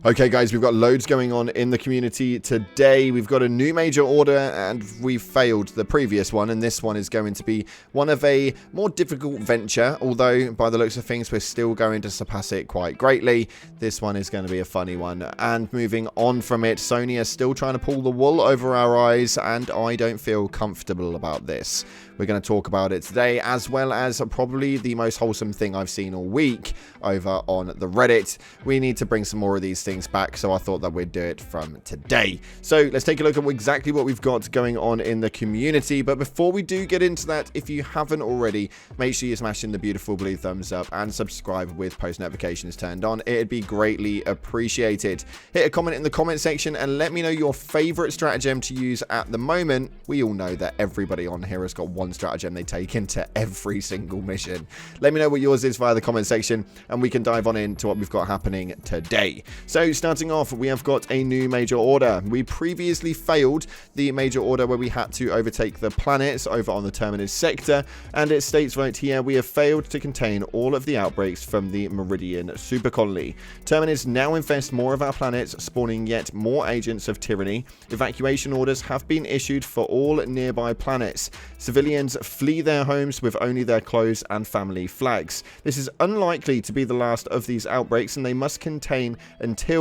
Okay guys, we've got loads going on in the community today. We've got a new major order and we've failed the previous one, and this one is going to be one of a more difficult venture, although by the looks of things we're still going to surpass it quite greatly. This one is going to be a funny one, and moving on from it, Sony is still trying to pull the wool over our eyes, and I don't feel comfortable about this. We're going to talk about it today, as well as probably the most wholesome thing I've seen all week over on the Reddit. We need to bring some more of these things back, so I thought that we'd do it from today. So let's take a look at exactly what we've got going on in the community. But before we do get into that, if you haven't already, make sure you smash in the beautiful blue thumbs up and subscribe with post notifications turned on. It'd be greatly appreciated. Hit a comment in the comment section and let me know your favorite stratagem to use at the moment. We all know that everybody on here has got one stratagem they take into every single mission. Let me know what yours is via the comment section and we can dive on into what we've got happening today. So starting off, we have got a new major order. We previously failed the major order where we had to overtake the planets over on the Terminus sector, and it states right here, we have failed to contain all of the outbreaks from the Meridian super colony. Terminus now infest more of our planets, spawning yet more agents of tyranny. Evacuation orders have been issued for all nearby planets. Civilians flee their homes with only their clothes and family flags. This is unlikely to be the last of these outbreaks, and they must contain until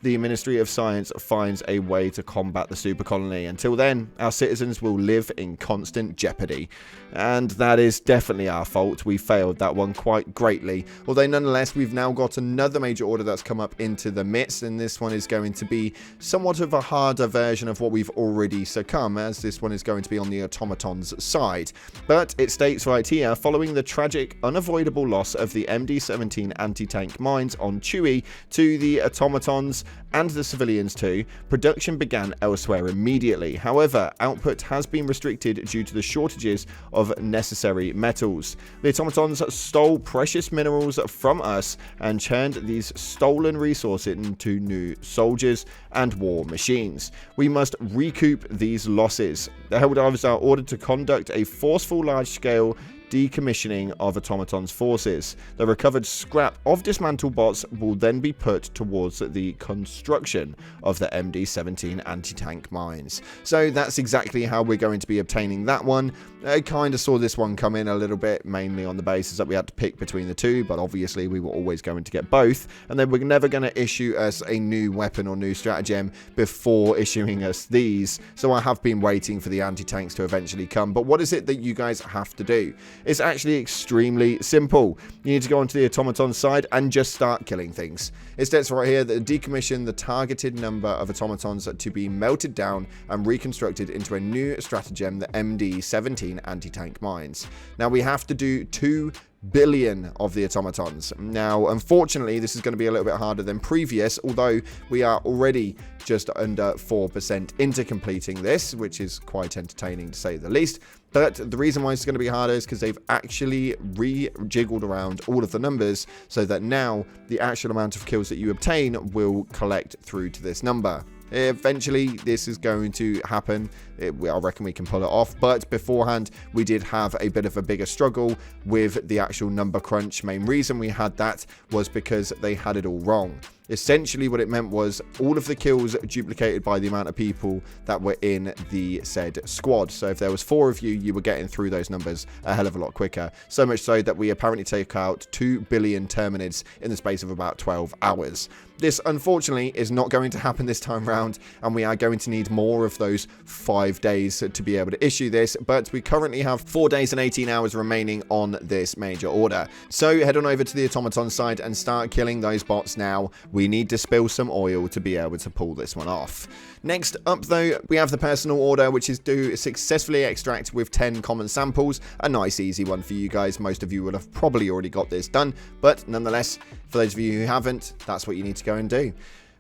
the Ministry of Science finds a way to combat the super colony. Until then, our citizens will live in constant jeopardy. And that is definitely our fault. We failed that one quite greatly. Although nonetheless, we've now got another major order that's come up into the midst, and this one is going to be somewhat of a harder version of what we've already succumbed, as this one is going to be on the automatons side. But it states right here, following the tragic, unavoidable loss of the MD-17 anti-tank mines on Chewie to the automatons and the civilians too, production began elsewhere immediately. However, output has been restricted due to the shortages of necessary metals. The automatons stole precious minerals from us and churned these stolen resources into new soldiers and war machines. We must recoup these losses. The Helldivers are ordered to conduct a forceful large-scale decommissioning of automatons' forces. The recovered scrap of dismantled bots will then be put towards the construction of the MD-17 anti-tank mines. So that's exactly how we're going to be obtaining that one. I kind of saw this one come in a little bit, mainly on the basis that we had to pick between the two, but obviously we were always going to get both, and they were never going to issue us a new weapon or new stratagem before issuing us these. So I have been waiting for the anti-tanks to eventually come. But what is it that you guys have to do? It's actually extremely simple. You need to go onto the automaton side and just start killing things. It states right here that decommission the targeted number of automatons to be melted down and reconstructed into a new stratagem, the MD-17 anti-tank mines. Now we have to do 2 billion of the automatons. Now, unfortunately, this is going to be a little bit harder than previous, although we are already just under 4% into completing this, which is quite entertaining to say the least. But the reason why it's going to be harder is because they've actually rejiggled around all of the numbers so that now the actual amount of kills that you obtain will collect through to this number. Eventually, this is going to happen. I reckon we can pull it off. But beforehand, we did have a bit of a bigger struggle with the actual number crunch. Main reason we had that was because they had it all wrong. Essentially, what it meant was all of the kills duplicated by the amount of people that were in the said squad. So if there was 4 of you, you were getting through those numbers a hell of a lot quicker. So much so that we apparently take out 2 billion terminids in the space of about 12 hours. This, unfortunately, is not going to happen this time round, and we are going to need more of those 5 days to be able to issue this, but we currently have 4 days and 18 hours remaining on this major order. So head on over to the automaton side and start killing those bots now. We need to spill some oil to be able to pull this one off. Next up though, we have the personal order, which is to successfully extract with 10 common samples. A nice easy one for you guys. Most of you would have probably already got this done, but nonetheless, for those of you who haven't, that's what you need to go and do.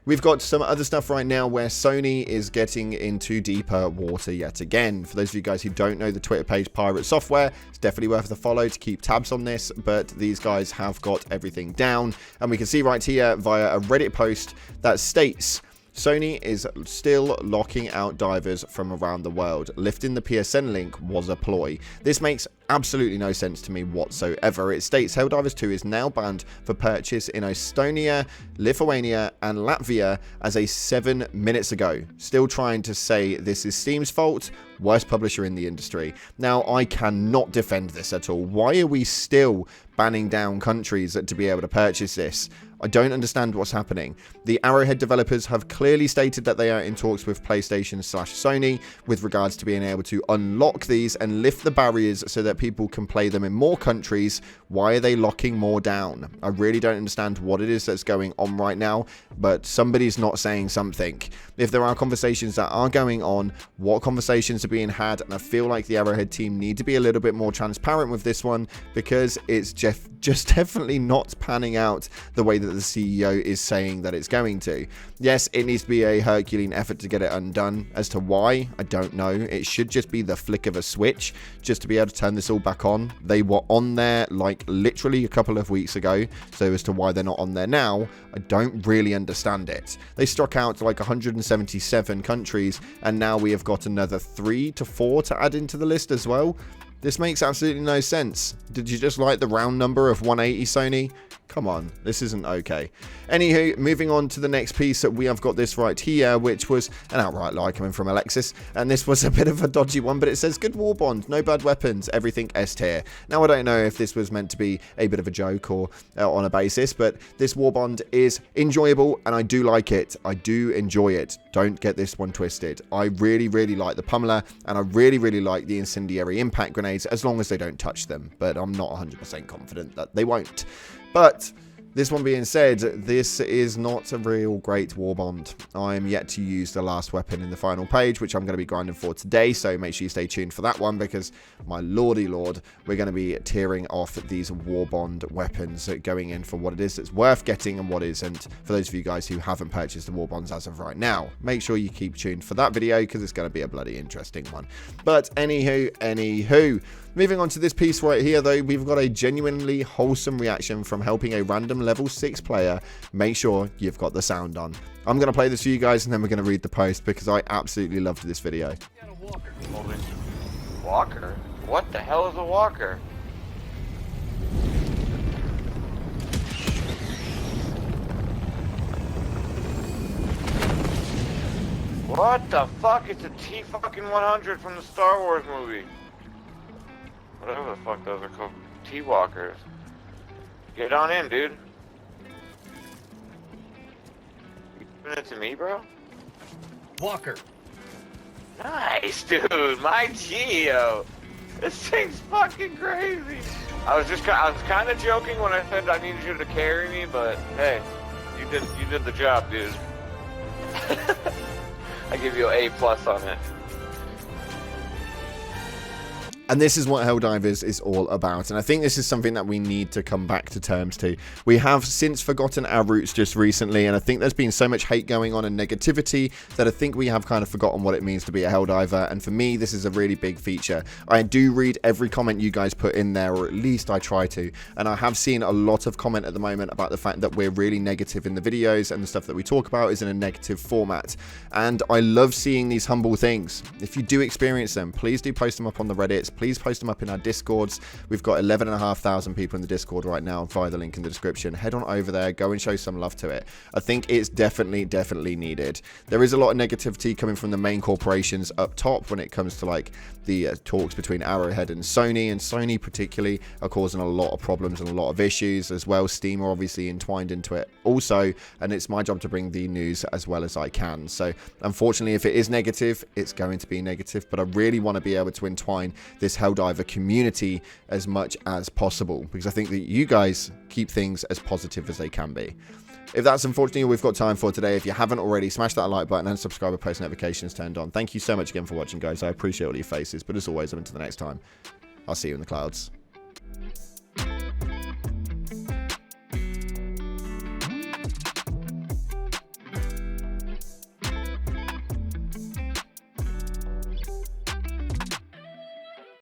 We've got some other stuff right now where Sony is getting into deeper water yet again. For those of you guys who don't know the Twitter page Pirate Software, it's definitely worth the follow to keep tabs on this, but these guys have got everything down. And we can see right here via a Reddit post that states, Sony is still locking out divers from around the world. Lifting the PSN link was a ploy. This makes absolutely no sense to me whatsoever. It states Helldivers 2 is now banned for purchase in Estonia, Lithuania, and Latvia as a 7 minutes ago. Still trying to say this is Steam's fault. Worst publisher in the industry. Now, I cannot defend this at all. Why are we still banning down countries to be able to purchase this? I don't understand what's happening. The Arrowhead developers have clearly stated that they are in talks with PlayStation/Sony with regards to being able to unlock these and lift the barriers so that people can play them in more countries. Why are they locking more down? I really don't understand what it is that's going on right now, but somebody's not saying something. If there are conversations that are going on, what conversations are being had? And I feel like the Arrowhead team need to be a little bit more transparent with this one, because it's just definitely not panning out the way that the CEO is saying that it's going to. Yes, it needs to be a Herculean effort to get it undone. As to why, I don't know. It should just be the flick of a switch just to be able to turn this all back on. They were on there like literally a couple of weeks ago, so as to why they're not on there now, I don't really understand it. They struck out like 177 countries, and now we have got another 3 to 4 to add into the list as well. This makes absolutely no sense. Did you just like the round number of 180, Sony? Come on, this isn't okay. Anywho, moving on to the next piece, we have got this right here, which was an outright lie coming from Alexis, and this was a bit of a dodgy one, but it says, good war bond, no bad weapons, everything S tier. Now, I don't know if this was meant to be a bit of a joke or on a basis, but this war bond is enjoyable, and I do like it. I do enjoy it. Don't get this one twisted. I really, really like the pummeler, and I really, really like the incendiary impact grenades, as long as they don't touch them, but I'm not 100% confident that they won't. But this one being said, this is not a real great war bond. I am yet to use the last weapon in the final page, which I'm going to be grinding for today, so make sure you stay tuned for that one, because my lordy lord, we're going to be tearing off these war bond weapons, going in for what it is that's worth getting and what isn't. For those of you guys who haven't purchased the war bonds as of right now, make sure you keep tuned for that video, because it's going to be a bloody interesting one. But anywho, moving on to this piece right here, though, we've got a genuinely wholesome reaction from helping a random level 6 player. Make sure you've got the sound on. I'm going to play this for you guys, and then we're going to read the post, because I absolutely loved this video. Walker? What the hell is a walker? What the fuck? It's a T-100 from the Star Wars movie. Whatever the fuck those are called. T-walkers. Get on in, dude. You giving it to me, bro? Walker. Nice, dude. My Geo. This thing's fucking crazy. I was kind of joking when I said I needed you to carry me, but hey, you did the job, dude. I give you an A+ on it. And this is what Helldivers is all about. And I think this is something that we need to come back to terms to. We have since forgotten our roots just recently, and I think there's been so much hate going on and negativity that I think we have kind of forgotten what it means to be a Helldiver. And for me, this is a really big feature. I do read every comment you guys put in there, or at least I try to. And I have seen a lot of comment at the moment about the fact that we're really negative in the videos, and the stuff that we talk about is in a negative format. And I love seeing these humble things. If you do experience them, please do post them up on the Reddits. Please post them up in our Discords. We've got 11,500 people in the Discord right now via the link in the description. Head on over there, go and show some love to it. I think it's definitely needed. There is a lot of negativity coming from the main corporations up top when it comes to like the talks between Arrowhead and Sony particularly are causing a lot of problems and a lot of issues as well. Steam are obviously entwined into it also, and it's my job to bring the news as well as I can. So unfortunately, if it is negative, it's going to be negative, but I really want to be able to entwine this Helldiver community as much as possible, because I think that you guys keep things as positive as they can be. If that's unfortunately all we've got time for today, if you haven't already, smash that like button and subscribe with post notifications turned on. Thank you so much again for watching, guys. I appreciate all your faces, but as always, until the next time, I'll see you in the clouds.